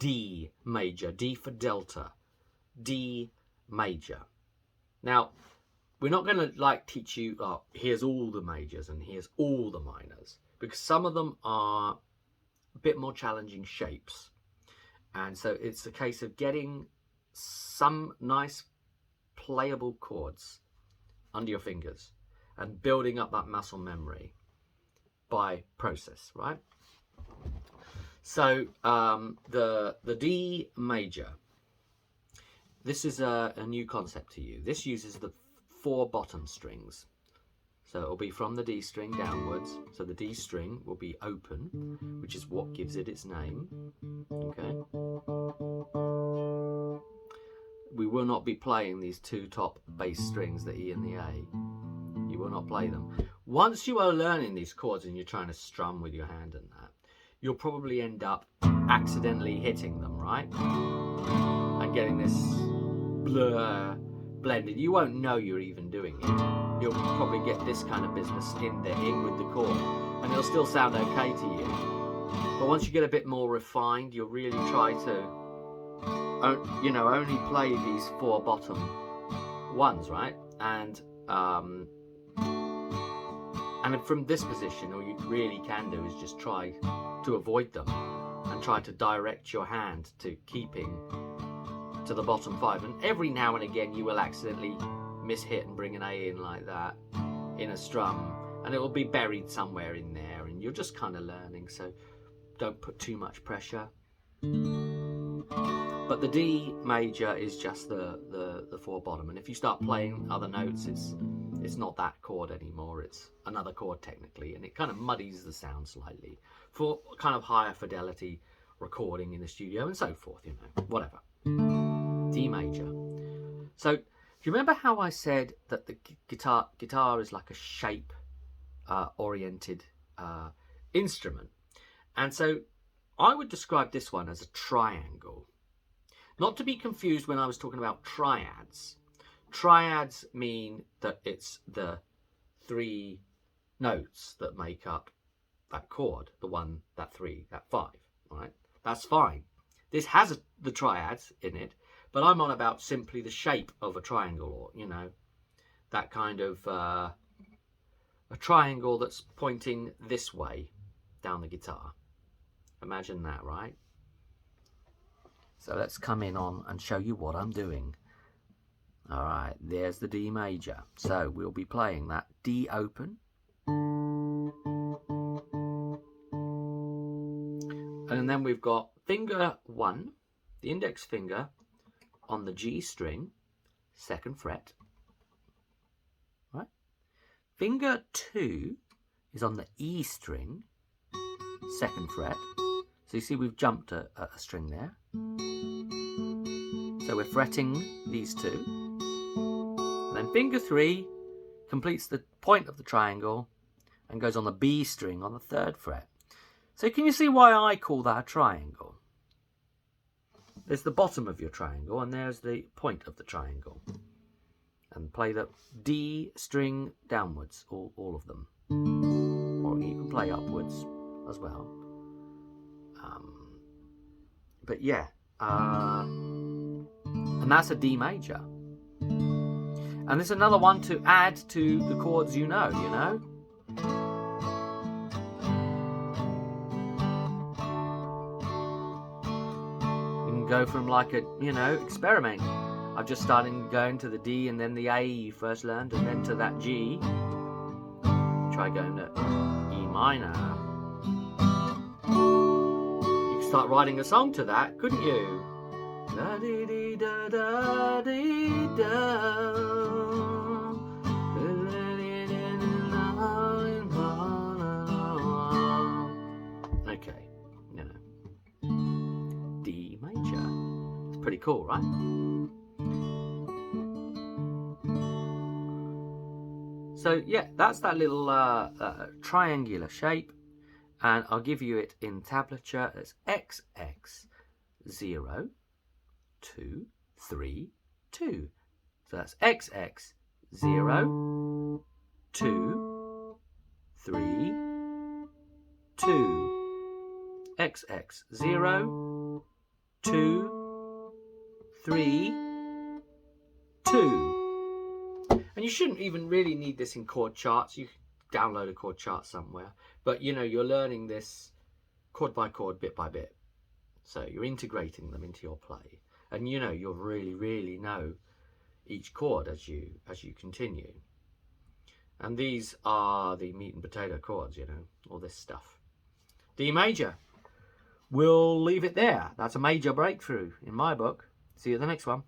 D major, D for Delta, D major. Now, we're not going to like teach you, oh, here's all the majors and here's all the minors, because some of them are a bit more challenging shapes. And so it's a case of getting some nice playable chords under your fingers and building up that muscle memory by process, right? So the D major, this is a new concept to you. This uses the 4 bottom strings. So it'll be from the D string downwards. So the D string will be open, which is what gives it its name. Okay. We will not be playing these 2 top bass strings, the E and the A. You will not play them. Once you are learning these chords and you're trying to strum with your hand and that, you'll probably end up accidentally hitting them, right? And getting this blended. You won't know you're even doing it. You'll probably get this kind of business in with the chord, and it'll still sound okay to you. But once you get a bit more refined, you'll really try to, you know, only play these 4 bottom ones, right? And from this position, all you really can do is just try to avoid them and try to direct your hand to keeping to the bottom 5. And every now and again you will accidentally mishit and bring an A in like that in a strum, and it will be buried somewhere in there, and you're just kind of learning, so don't put too much pressure. But the D major is just the 4 bottom, and if you start playing other notes, it's not that chord anymore, it's another chord technically, and it kind of muddies the sound slightly for kind of higher fidelity recording in the studio and so forth, you know, whatever. D major. So do you remember how I said that the guitar is like a shape oriented instrument? And so I would describe this one as a triangle. Not to be confused when I was talking about triads. Triads mean that it's the 3 notes that make up that chord, the 1, that 3, that 5, right? That's fine. This has the triads in it, but I'm on about simply the shape of a triangle, or, you know, that kind of a triangle that's pointing this way down the guitar. Imagine that, right? So let's come in on and show you what I'm doing. All right, there's the D major. So we'll be playing that D open. And then we've got finger 1, the index finger, on the G string, 2nd fret. Right? Finger 2 is on the E string, 2nd fret. So you see we've jumped a string there. So we're fretting these 2. And then finger 3 completes the point of the triangle and goes on the B string on the 3rd fret. So can you see why I call that a triangle? There's the bottom of your triangle and there's the point of the triangle. And play the D string downwards, all of them. Or you can play upwards as well. But yeah, and that's a D major. And there's another one to add to the chords you know. You can go from like a, you know, experiment. I've just started going to the D and then the A you first learned, and then to that G. Try going to E minor. You could start writing a song to that, couldn't you? Da dee dee da da dee da. Okay, you know, D major. It's pretty cool, right? So yeah, that's that little triangular shape, and I'll give you it in tablature as XX 0, 2, 3, 2. So that's XX 0, 2, 3, 2. XX 0, 3, 2. And you shouldn't even really need this in chord charts. You can download a chord chart somewhere. But you know, you're learning this chord by chord, bit by bit. So you're integrating them into your play. And you know, you'll really know each chord as you continue. And these are the meat and potato chords, you know, all this stuff. D major. We'll leave it there. That's a major breakthrough in my book. See you at the next one.